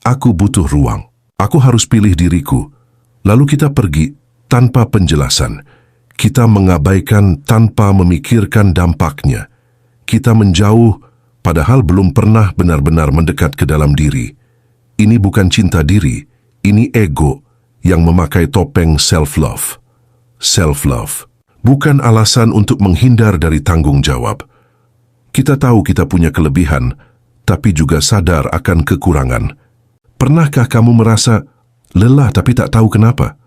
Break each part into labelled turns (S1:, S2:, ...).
S1: Aku butuh ruang. Aku harus pilih diriku. Lalu kita pergi tanpa penjelasan. Kita mengabaikan tanpa memikirkan dampaknya. Kita menjauh padahal belum pernah benar-benar mendekat ke dalam diri. Ini bukan cinta diri, ini ego yang memakai topeng self-love. Self-love bukan alasan untuk menghindar dari tanggung jawab. Kita tahu kita punya kelebihan, tapi juga sadar akan kekurangan. Pernahkah kamu merasa lelah tapi tak tahu kenapa?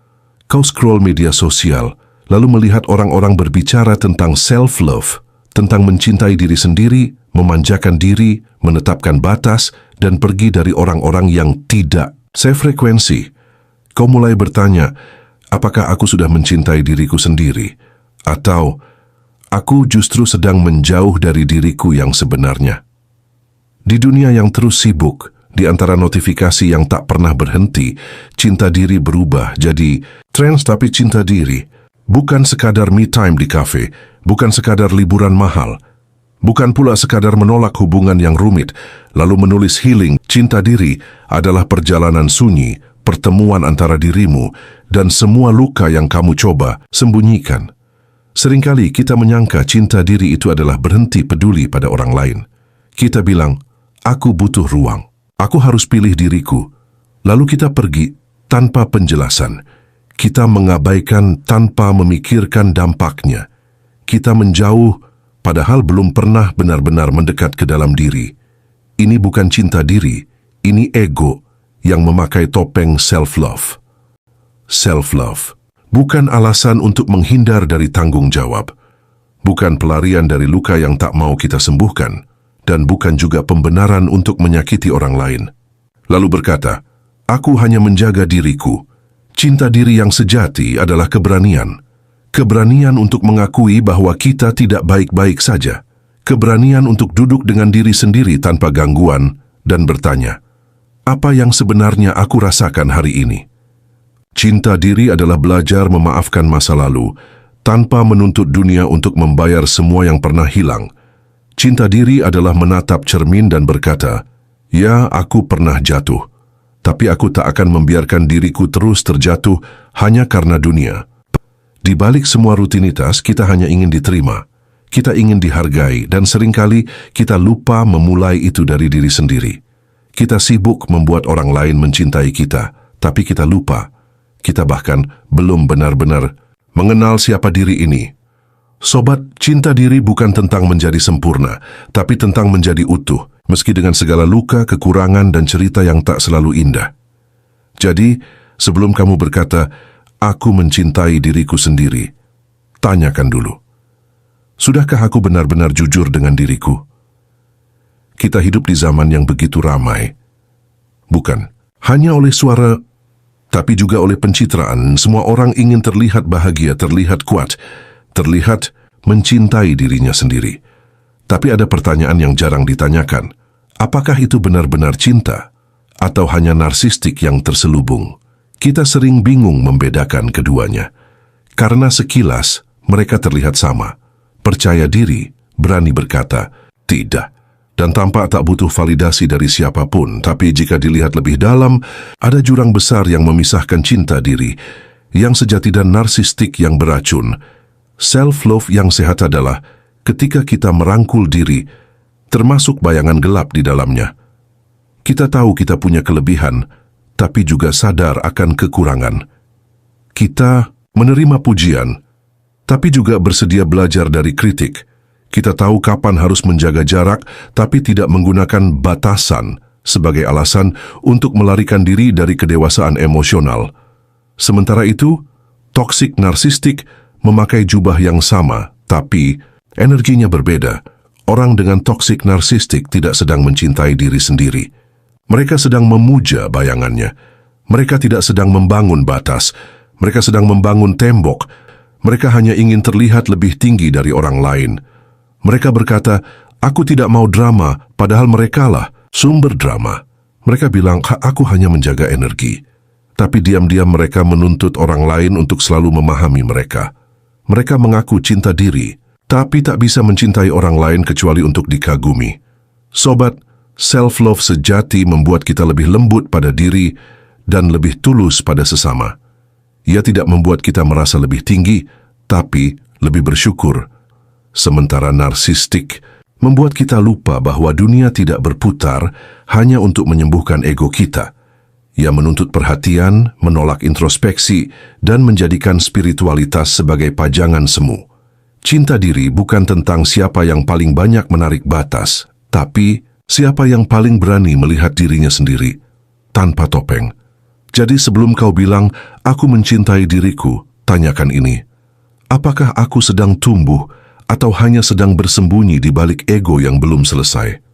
S1: Kau scroll media sosial, lalu melihat orang-orang berbicara tentang self-love, tentang mencintai diri sendiri, memanjakan diri, menetapkan batas, dan pergi dari orang-orang yang tidak sefrekuensi. Kau mulai bertanya, apakah aku sudah mencintai diriku sendiri? Atau aku justru sedang menjauh dari diriku yang sebenarnya? Di dunia yang terus sibuk, di antara notifikasi yang tak pernah berhenti, cinta diri berubah jadi trends tapi cinta diri. Bukan sekadar me time di kafe, bukan sekadar liburan mahal, bukan pula sekadar menolak hubungan yang rumit, lalu menulis healing. Cinta diri adalah perjalanan sunyi, pertemuan antara dirimu, dan semua luka yang kamu coba sembunyikan. Seringkali kita menyangka cinta diri itu adalah berhenti peduli pada orang lain. Kita bilang, aku butuh ruang. Aku harus pilih diriku. Lalu kita pergi tanpa penjelasan. Kita mengabaikan tanpa memikirkan dampaknya. Kita menjauh padahal belum pernah benar-benar mendekat ke dalam diri. Ini bukan cinta diri, ini ego yang memakai topeng self-love. Self-love bukan alasan untuk menghindar dari tanggung jawab. Bukan pelarian dari luka yang tak mau kita sembuhkan. Dan bukan juga pembenaran untuk menyakiti orang lain. Lalu berkata, aku hanya menjaga diriku. Cinta diri yang sejati adalah keberanian. Keberanian untuk mengakui bahwa kita tidak baik-baik saja. Keberanian untuk duduk dengan diri sendiri tanpa gangguan dan bertanya, apa yang sebenarnya aku rasakan hari ini? Cinta diri adalah belajar memaafkan masa lalu tanpa menuntut dunia untuk membayar semua yang pernah hilang. Cinta diri adalah menatap cermin dan berkata, ya, aku pernah jatuh, tapi aku tak akan membiarkan diriku terus terjatuh hanya karena dunia. Di balik semua rutinitas, kita hanya ingin diterima, kita ingin dihargai, dan seringkali kita lupa memulai itu dari diri sendiri. Kita sibuk membuat orang lain mencintai kita, tapi kita lupa. Kita bahkan belum benar-benar mengenal siapa diri ini. Sobat, cinta diri bukan tentang menjadi sempurna, tapi tentang menjadi utuh, meski dengan segala luka, kekurangan, dan cerita yang tak selalu indah. Jadi, sebelum kamu berkata, aku mencintai diriku sendiri, tanyakan dulu, sudahkah aku benar-benar jujur dengan diriku? Kita hidup di zaman yang begitu ramai. Bukan hanya oleh suara, tapi juga oleh pencitraan. Semua orang ingin terlihat bahagia, terlihat kuat, terlihat mencintai dirinya sendiri. Tapi ada pertanyaan yang jarang ditanyakan. Apakah itu benar-benar cinta? Atau hanya narsistik yang terselubung? Kita sering bingung membedakan keduanya. Karena sekilas, mereka terlihat sama. Percaya diri, berani berkata, tidak. Dan tampak tak butuh validasi dari siapapun. Tapi jika dilihat lebih dalam, ada jurang besar yang memisahkan cinta diri, yang sejati dan narsistik yang beracun. Self-love yang sehat adalah ketika kita merangkul diri, termasuk bayangan gelap di dalamnya. Kita tahu kita punya kelebihan, tapi juga sadar akan kekurangan. Kita menerima pujian, tapi juga bersedia belajar dari kritik. Kita tahu kapan harus menjaga jarak, tapi tidak menggunakan batasan sebagai alasan untuk melarikan diri dari kedewasaan emosional. Sementara itu, toksik narsistik memakai jubah yang sama, tapi energinya berbeda. Orang dengan toksik narsistik tidak sedang mencintai diri sendiri. Mereka sedang memuja bayangannya. Mereka tidak sedang membangun batas. Mereka sedang membangun tembok. Mereka hanya ingin terlihat lebih tinggi dari orang lain. Mereka berkata, aku tidak mau drama, padahal merekalah sumber drama. Mereka bilang, aku hanya menjaga energi. Tapi diam-diam mereka menuntut orang lain untuk selalu memahami mereka. Mereka mengaku cinta diri, tapi tak bisa mencintai orang lain kecuali untuk dikagumi. Sobat, Self-love sejati membuat kita lebih lembut pada diri dan lebih tulus pada sesama. Ia tidak membuat kita merasa lebih tinggi, tapi lebih bersyukur. Sementara narsistik membuat kita lupa bahwa dunia tidak berputar hanya untuk menyembuhkan ego kita. Ia menuntut perhatian, menolak introspeksi, dan menjadikan spiritualitas sebagai pajangan semu. Cinta diri bukan tentang siapa yang paling banyak menarik batas, tapi siapa yang paling berani melihat dirinya sendiri, tanpa topeng. Jadi sebelum kau bilang, aku mencintai diriku, tanyakan ini. Apakah aku sedang tumbuh atau hanya sedang bersembunyi di balik ego yang belum selesai?